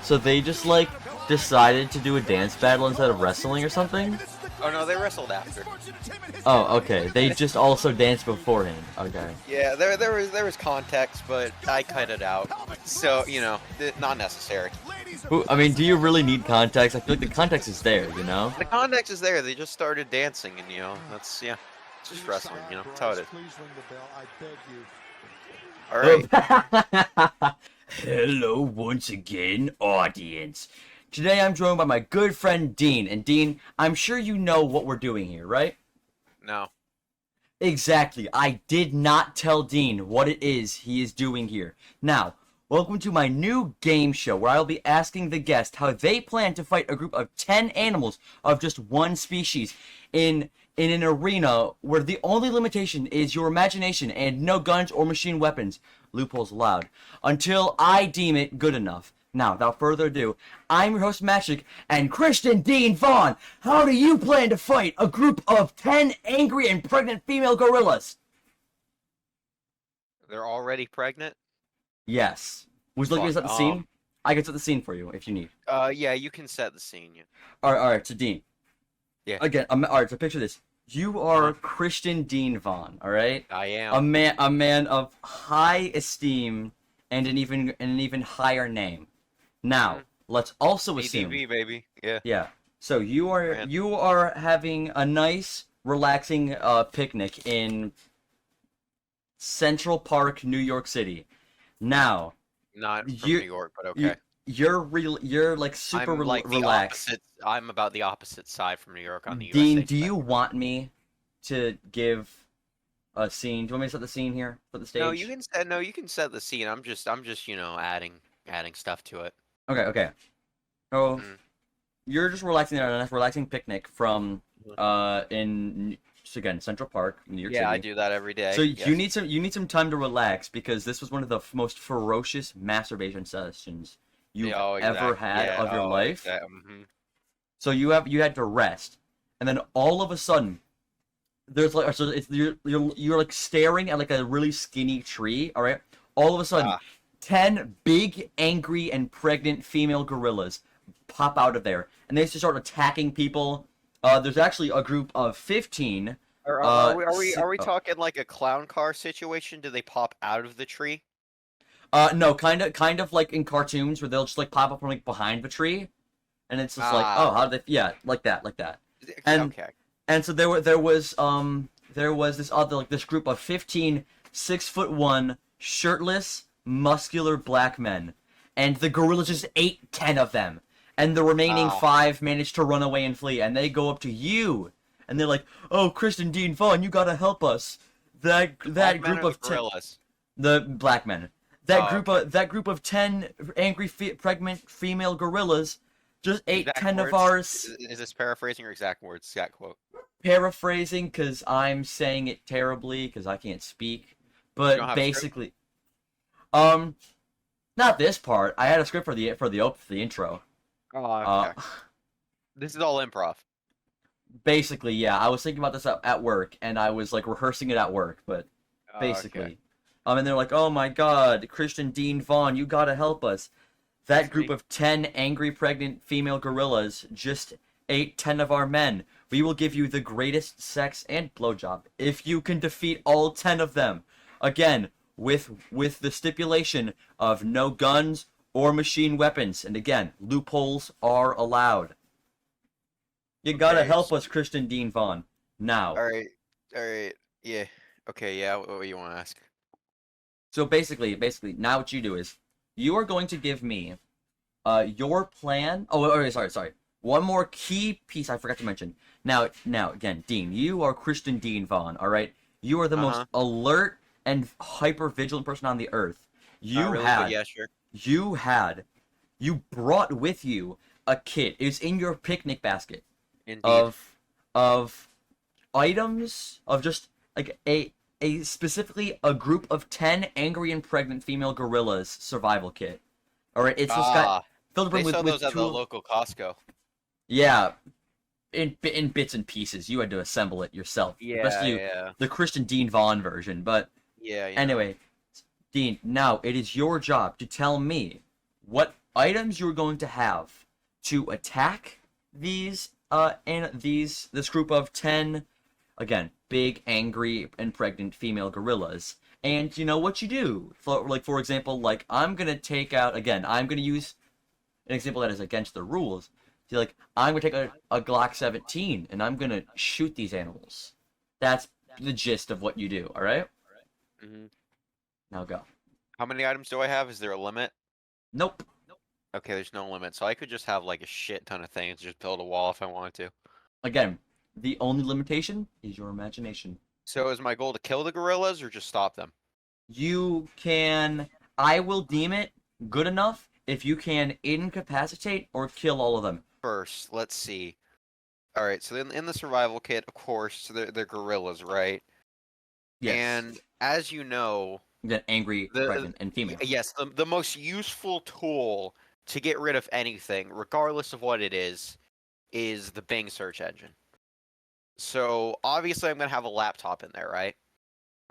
So they just like decided to do a dance battle instead of wrestling or something? Oh no, they wrestled after. Oh, okay. They just also danced beforehand. Okay. Yeah, there was context, but I cut it out. So not necessary. I mean, do you really need context? I feel like the context is there, you know? The context is there. They just started dancing, and that's it's just wrestling. That's how it is. All right. Hello once again, audience. Today I'm joined by my good friend Dean. And Dean, I'm sure you know what we're doing here, right? No. Exactly. I did not tell Dean what it is he is doing here. Now, welcome to my new game show where I'll be asking the guest how they plan to fight a group of 10 animals of just one species in an arena where the only limitation is your imagination and no guns or machine weapons. Loopholes allowed. Until I deem it good enough. Now, without further ado, I'm your host, Magic, and Christian Dean Vaughn. How do you plan to fight a group of 10 angry and pregnant female gorillas? They're already pregnant? Yes. Would you like me to set the scene? I can set the scene for you if you need. Yeah, you can set the scene. Yeah. Alright, so Dean. Yeah. Again, alright, so picture this. You are Christian Dean Vaughn, alright? I am. A man of high esteem and an even higher name. Now, let's also assume BDB, baby. Yeah. Yeah. So you are having a nice, relaxing picnic in Central Park, New York City. Now, Not from New York, but okay. You're like super relaxed. I'm about the opposite side from New York on the Dean, USA do you want me to give a scene? Do you want me to set the scene here for the stage? No, you can set the scene. I'm just adding stuff to it. Okay. So you're just relaxing there on a nice relaxing picnic from in again Central Park, New York City. Yeah, I do that every day. So yes. you need some time to relax because this was one of the most ferocious masturbation sessions you've ever had of your life. So you had to rest, and then all of a sudden, there's like you're like staring at like a really skinny tree. All right, all of a sudden, 10 big, angry, and pregnant female gorillas pop out of there, and they just start attacking people. There's actually a group of 15. Are we talking like a clown car situation? Do they pop out of the tree? No, kind of like in cartoons where they'll just like pop up from like behind the tree, and it's just like, oh, how did they? Yeah, like that. And so there was this other like this group of 15 6'1" shirtless, muscular black men, and the gorillas just ate 10 of them, and the remaining 5 managed to run away and flee, and they go up to you, and they're like, "Oh, Christian Dean Vaughn, you gotta help us." That group of 10, the black men, that group of 10 angry pregnant female gorillas just ate 10 of ours. Is this paraphrasing or exact words? Exact quote. Paraphrasing, because I'm saying it terribly because I can't speak, but basically. Not this part. I had a script for the intro. Oh, okay. This is all improv. Basically, yeah. I was thinking about this at work, and I was like rehearsing it at work, but basically, okay. And they're like, "Oh my God, Christian Dean Vaughn, you gotta help us." That group of 10 angry pregnant female gorillas just ate 10 of our men. We will give you the greatest sex and blowjob if you can defeat all 10 of them. Again, with the stipulation of no guns or machine weapons, and again, loopholes are allowed. You gotta help us, Christian Dean Vaughn. Now. All right, yeah, okay, yeah. What do you want to ask? So basically, now what you do is you are going to give me, your plan. Oh, okay, sorry. One more key piece I forgot to mention. Now, again, Dean, you are Christian Dean Vaughn. All right, you are the most alert and hyper vigilant person on the earth. You brought with you a kit. It was in your picnic basket. Indeed. Of items of just like a specifically a group of 10 angry and pregnant female gorillas survival kit. All right, it's just got filled with those at the tools. Local Costco. Yeah, in bits and pieces. You had to assemble it yourself. Yeah. The Christian Dean Vaughn version, but yeah. Anyway, Dean, now it is your job to tell me what items you're going to have to attack these this group of 10, again, big, angry, and pregnant female gorillas. And you know what you do. For example, like, I'm gonna take out, again, I'm gonna use an example that is against the rules. So, like, I'm gonna take a Glock 17 and I'm gonna shoot these animals. That's the gist of what you do, alright? Mm-hmm. Now go. How many items do I have? Is there a limit? Nope. Okay, there's no limit. So I could just have like a shit ton of things, just build a wall if I wanted to. Again, the only limitation is your imagination. So is my goal to kill the gorillas or just stop them? You can... I will deem it good enough if you can incapacitate or kill all of them. First, let's see. Alright, so in the survival kit, of course, they're gorillas, right? Yes. And as you know... Again, angry, pregnant, and female. Yes, the most useful tool to get rid of anything, regardless of what it is the Bing search engine. So, obviously I'm going to have a laptop in there, right?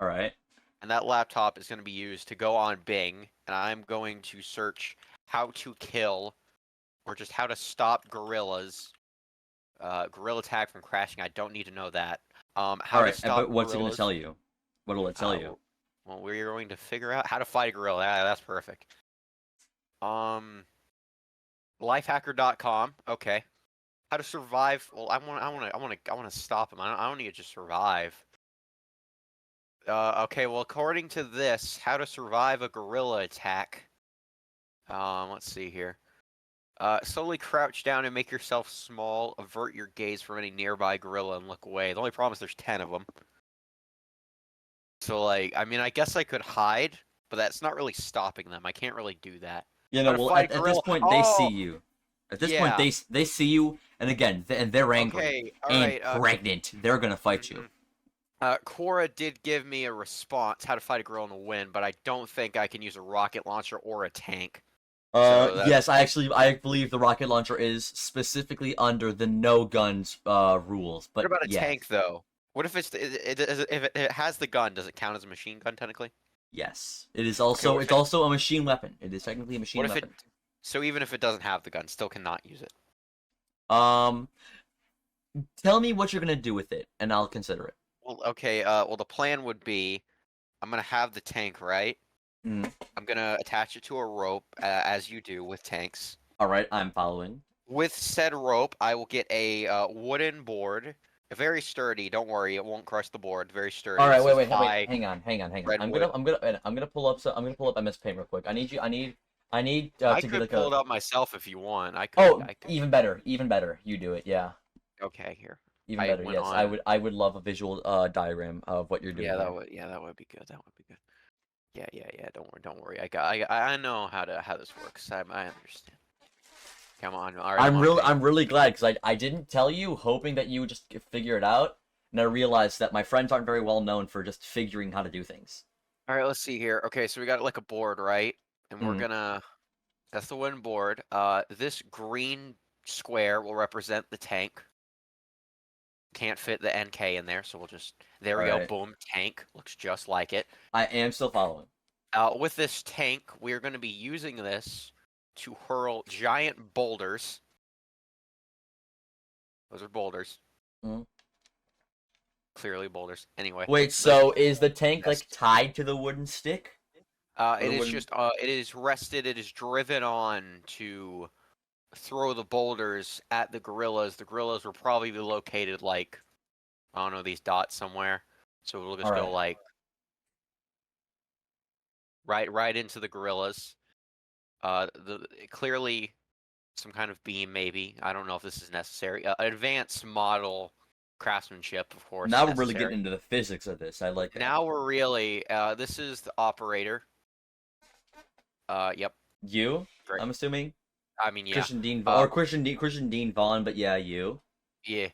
Alright. And that laptop is going to be used to go on Bing, and I'm going to search how to kill, or just how to stop gorillas. Gorilla tag from crashing, I don't need to know that. How to stop but what's gorillas. it going to tell you? What will it tell you? Well, we're going to figure out how to fight a gorilla. That's perfect. Lifehacker.com. Okay. How to survive? Well, I want to stop him. I don't need to just survive. Okay. Well, according to this, how to survive a gorilla attack. Let's see here. Slowly crouch down and make yourself small. Avert your gaze from any nearby gorilla and look away. The only problem is there's 10 of them. So, like, I mean, I guess I could hide, but that's not really stopping them. I can't really do that. You know, well, at this point, they see you. At this point, they see you, and again, they're angry and pregnant. They're gonna fight you. Quora did give me a response, how to fight a gorilla in the wind, but I don't think I can use a rocket launcher or a tank. Yes, I believe the rocket launcher is specifically under the no guns rules. But what about a tank, though? What if if it has the gun? Does it count as a machine gun technically? Yes, it is also. It's also a machine weapon. It is technically a machine weapon. So even if it doesn't have the gun, still cannot use it. Tell me what you're gonna do with it, and I'll consider it. Well, okay. Well, the plan would be, I'm gonna have the tank, right? Mm. I'm gonna attach it to a rope, as you do with tanks. All right, I'm following. With said rope, I will get a wooden board. Very sturdy. Don't worry, it won't crush the board. Very sturdy. All right, wait. Hang on. I'm gonna pull up MS Paint real quick. I need I to could pull it up myself if you want. I could. Even better. You do it. Yeah. Okay, here. Even better. Yes, I would love a visual diagram of what you're doing. Yeah, that would be good. That would be good. Yeah. Don't worry. I know how this works. I understand. Come on. All right, I'm really glad because I didn't tell you, hoping that you would just figure it out, and I realized that my friends aren't very well known for just figuring how to do things. All right, let's see here. Okay, so we got like a board, right? And we're gonna. That's the wooden board. This green square will represent the tank. Can't fit the NK in there, so we'll just. There we go. Boom. Tank looks just like it. I am still following. With this tank, we're going to be using this to hurl giant boulders. Those are boulders. Mm-hmm. Clearly boulders. Anyway. Wait, so is the tank like tied to the wooden stick? It is rested. It is driven on to throw the boulders at the gorillas. The gorillas will probably be located like, I don't know, these dots somewhere. So we'll just go like right into the gorillas. Clearly some kind of beam, maybe. I don't know if this is necessary. Advanced model craftsmanship, of course. Now we're really getting into the physics of this. I like that. Now we're really. This is the operator. Yep. You? Great. I'm assuming. I mean, yeah. Christian Dean Vaughn, or Christian Dean Vaughn, but yeah, you. Yeah.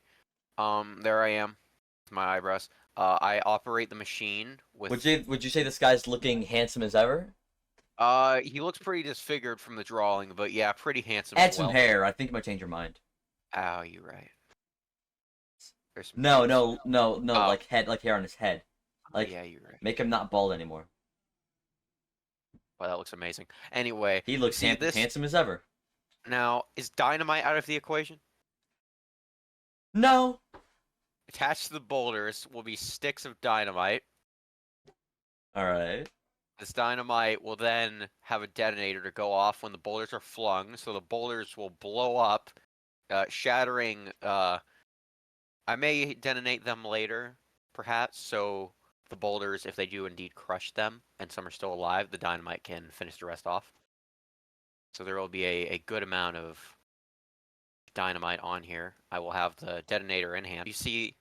There I am. With my eyebrows. I operate the machine with. Would you say this guy's looking handsome as ever? He looks pretty disfigured from the drawing, but yeah, pretty handsome. Add some hair. I think it might change your mind. Oh, you're right. No, like hair on his head. Like, yeah, you're right. Make him not bald anymore. Wow, that looks amazing. Anyway, He looks see this handsome as ever. now. Is dynamite out of the equation? No. Attached to the boulders will be sticks of dynamite. All right. This dynamite will then have a detonator to go off when the boulders are flung, so the boulders will blow up, shattering. I may detonate them later, perhaps, so the boulders, if they do indeed crush them, and some are still alive, the dynamite can finish the rest off. So there will be a good amount of dynamite on here. I will have the detonator in hand. You see,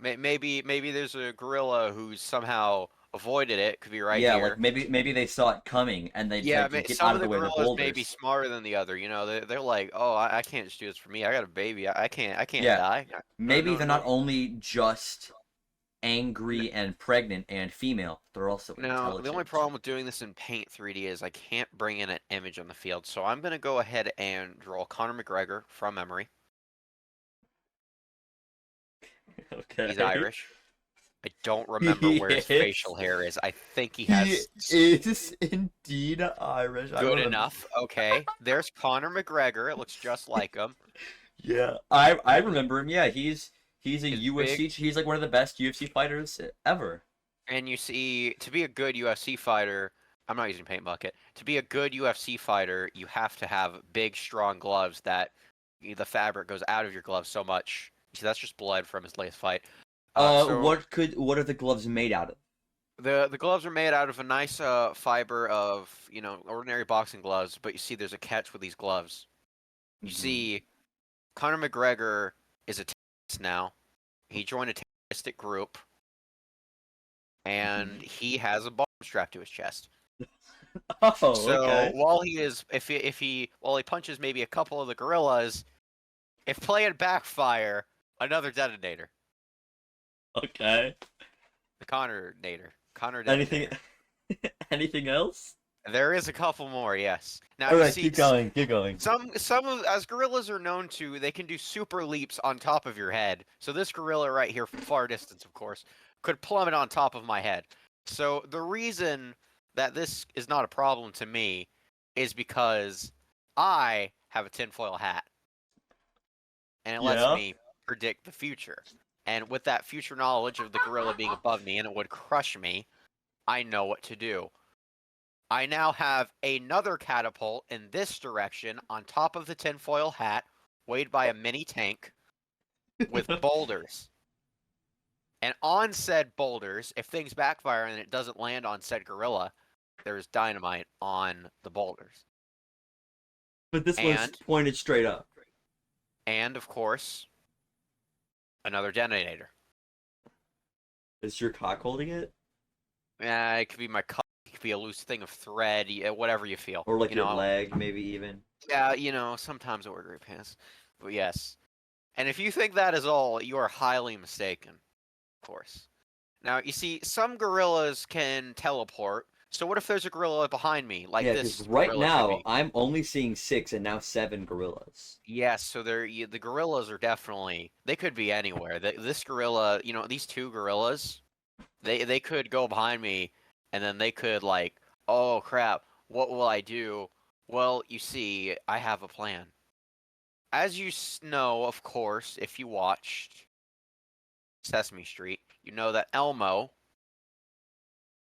maybe there's a gorilla who's somehow avoided it. Could be right yeah, here. like maybe they saw it coming and they Yeah, tried to get some out of of the the way of the gorillas boulders. may be smarter than the other. You know, they're like, oh, I can't just do this for me. I got a baby. I can't Yeah. die. Maybe No, they're no. not only just angry and pregnant and female, they're also Now, intelligent. the only problem with doing this in Paint 3D is I can't bring in an image on the field. So I'm going to go ahead and draw Conor McGregor from memory. Okay. He's Irish. I don't remember where his facial hair is. I think he has. He is indeed Irish. Good enough. Okay. There's Conor McGregor. It looks just like him. Yeah, I remember him. Yeah, he's a UFC. Big. He's like one of the best UFC fighters ever. And you see, to be a good UFC fighter, I'm not using paint bucket. To be a good UFC fighter, you have to have big, strong gloves that the fabric goes out of your gloves so much. See, that's just blood from his latest fight. What are the gloves made out of? The gloves are made out of a nice fiber of, ordinary boxing gloves, but you see there's a catch with these gloves. You see, Conor McGregor is a terrorist now. He joined a terroristic group, and he has a bomb strapped to his chest. Oh, So okay. while he punches maybe a couple of the gorillas, if play and backfire, another detonator. Okay. The Conor detonator. Anything? Anything else? There is a couple more, yes. Now All you right, see, keep going. Keep going. some of as gorillas are known to, they can do super leaps on top of your head. So this gorilla right here, from far distance, of course, could plummet on top of my head. So the reason that this is not a problem to me is because I have a tinfoil hat, and it lets me predict the future. And with that future knowledge of the gorilla being above me and it would crush me, I know what to do. I now have another catapult in this direction on top of the tinfoil hat, weighed by a mini tank, with boulders. And on said boulders, if things backfire and it doesn't land on said gorilla, there's dynamite on the boulders. But this one's pointed straight up. And, of course, another detonator. Is your cock holding it? It could be my cock, it could be a loose thing of thread, whatever you feel. Or like your leg, maybe even. Yeah, sometimes order pants. But yes. And if you think that is all, you are highly mistaken. Of course. Now, you see, some gorillas can teleport. So what if there's a gorilla behind me, like this? Right now, I'm only seeing 6 and now 7 gorillas. Yes, so the gorillas are definitely, they could be anywhere. This gorilla, these two gorillas, they could go behind me, and then they could like, oh crap, what will I do? Well, you see, I have a plan. As you know, of course, if you watched Sesame Street, you know that Elmo.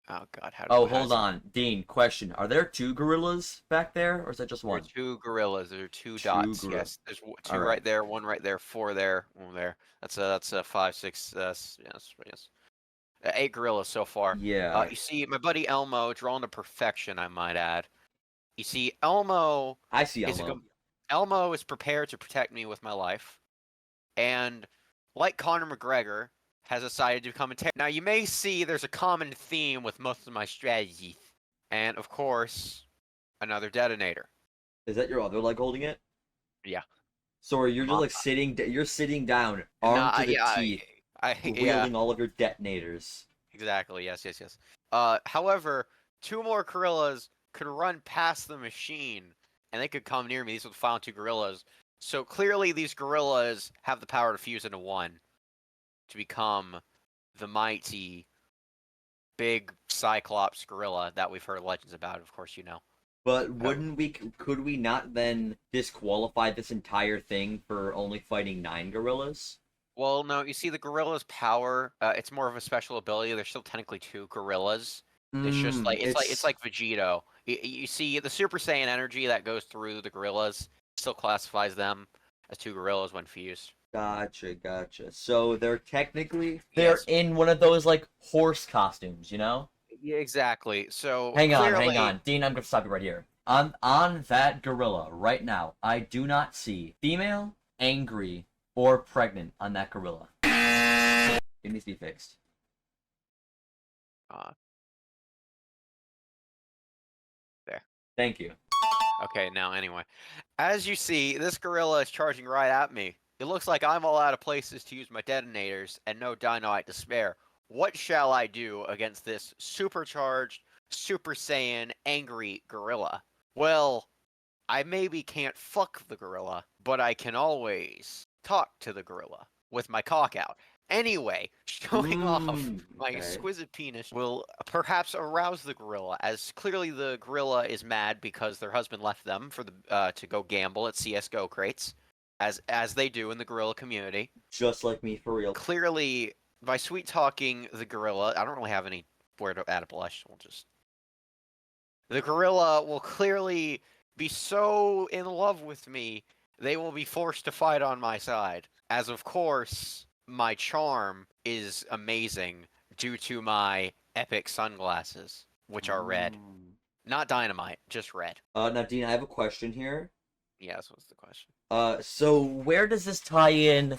Oh God! Hold on, Dean. Question: are there 2 gorillas back there, or is that just one? There are 2 gorillas. There are 2 dots. Yes, there's 2 right there, 1 right there, 4 there, 1 there. That's a 5, 6. Yes. 8 gorillas so far. Yeah. You see, my buddy Elmo, drawn to perfection, I might add. You see, Elmo. I see Elmo. Elmo is prepared to protect me with my life, and like Conor McGregor, has decided to become a terrorist. Now, you may see there's a common theme with most of my strategies. And, of course, another detonator. Is that your other leg holding it? Yeah. So you're just like sitting down, armed to the teeth, wielding all of your detonators. Exactly, yes. However, 2 more gorillas could run past the machine, and they could come near me. These are the final 2 gorillas. So clearly these gorillas have the power to fuse into one, to become the mighty big Cyclops gorilla that we've heard legends about. Of course, you know. But could we not then disqualify this entire thing for only fighting 9 gorillas? Well, no, you see, the gorilla's power, it's more of a special ability. There's still technically 2 gorillas. It's just like it's like Vegito. You see, the Super Saiyan energy that goes through the gorillas still classifies them as 2 gorillas when fused. Gotcha. So they're Yes. in one of those like horse costumes, you know? Yeah, exactly. So Hang clearly, on. Dean, I'm gonna stop you right here. On that gorilla right now, I do not see female, angry, or pregnant on that gorilla. It needs to be fixed. There. Thank you. Okay, now anyway. As you see, this gorilla is charging right at me. It looks like I'm all out of places to use my detonators and no dynamite to spare. What shall I do against this supercharged, Super Saiyan, angry gorilla? Well, I maybe can't fuck the gorilla, but I can always talk to the gorilla with my cock out. Anyway, showing off my exquisite penis will perhaps arouse the gorilla, as clearly the gorilla is mad because their husband left them for to go gamble at CS:GO crates, as they do in the gorilla community. Just like me, for real. Clearly, by sweet talking the gorilla, I don't really have anywhere to add a blush. The gorilla will clearly be so in love with me, they will be forced to fight on my side, as of course my charm is amazing due to my epic sunglasses, which are red. Not dynamite, just red. Now, Dean, I have a question here. Yes, what's the question? So where does this tie in?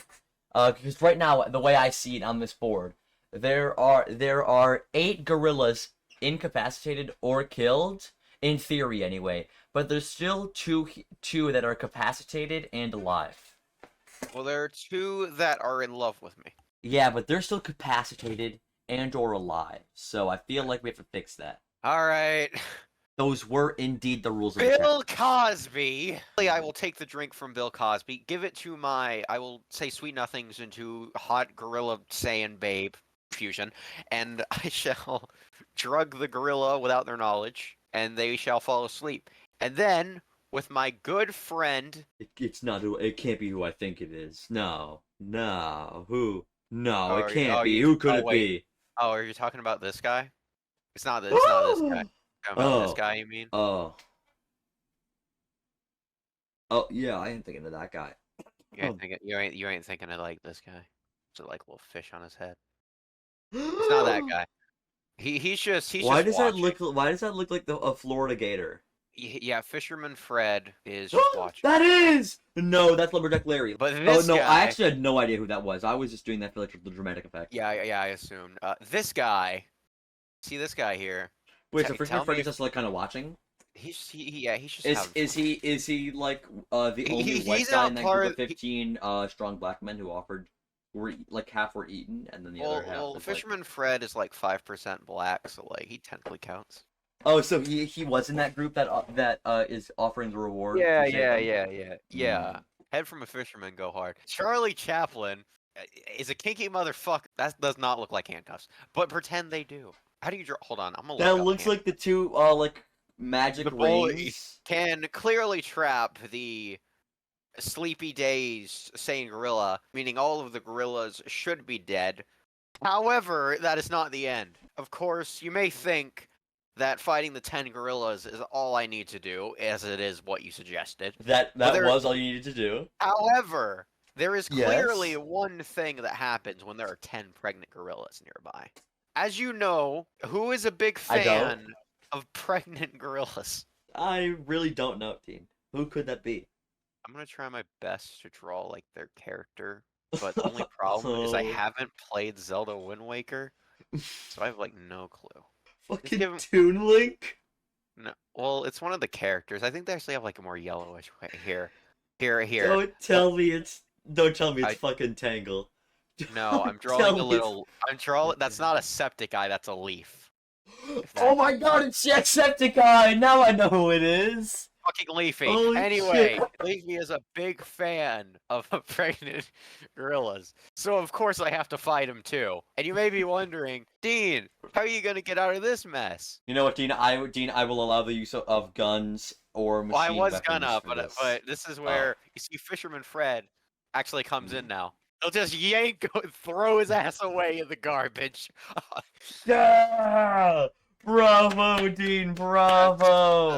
Because right now, the way I see it on this board, there are 8 gorillas incapacitated or killed, in theory anyway, but there's still two that are capacitated and alive. Well, there are 2 that are in love with me. Yeah, but they're still capacitated and or alive, so I feel like we have to fix that. Alright. Those were indeed the rules of Bill Cosby! I will take the drink from Bill Cosby, give it to I will say sweet nothings into hot gorilla Saiyan babe fusion, and I shall drug the gorilla without their knowledge, and they shall fall asleep. And then, with my good friend... It can't be who I think it is. No. Who? No, it Oh, can't be. Who could it wait. be? Oh, are you talking about this guy? It's not this guy. This guy, you mean? Oh, yeah, I am thinking of that guy. You ain't thinking of like this guy. It's like a little fish on his head. It's not that guy. He's just Why does watching. Why does that look like a Florida gator? Yeah, Fisherman Fred is just watching. That is! No, that's Lumberjack Larry. But this guy... I actually had no idea who that was. I was just doing that for like the dramatic effect. Yeah, I assumed. This guy... See this guy here? Wait, so Fisherman Fred is just like kind of watching? He's just is he like the only white guy in that group of 15 strong black men who half were eaten and then the other half was Fisherman Fred is like 5% black, so like he technically counts. Oh, so he was in that group that is offering the reward. Yeah. Head from a fisherman, go hard. Charlie Chaplin is a kinky motherfucker. That does not look like handcuffs, but pretend they do. How do you draw? Hold on, I'm gonna look That looks like the 2 like magic rings. Can clearly trap the Sleepy Days Saiyan gorilla, meaning all of the gorillas should be dead. However, that is not the end. Of course, you may think that fighting the 10 gorillas is all I need to do, as it is what you suggested. That was all you needed to do. However, there is clearly one thing that happens when there are 10 pregnant gorillas nearby. As you know, who is a big fan of pregnant gorillas? I really don't know, Dean. Who could that be? I'm gonna try my best to draw like their character, but the only problem is I haven't played Zelda Wind Waker, so I have like no clue. Fucking Toon Link? No, well, it's one of the characters. I think they actually have like a more yellowish hair. Here. Don't tell me it's fucking Tangle. No, I'm drawing a little. That's not a Septiceye. That's a leaf. Oh my god, it's Jacksepticeye! Now I know who it is! fucking Leafy. Holy Anyway, shit. Leafy is a big fan of pregnant gorillas. So of course I have to fight him too. And you may be wondering, Dean, how are you gonna get out of this mess? You know what, Dean? I will allow the use of guns or machine Well, I was weapons gonna, for this. but this is where you see Fisherman Fred actually comes in now. He'll just yank, throw his ass away in the garbage. Yeah! Bravo, Dean, bravo!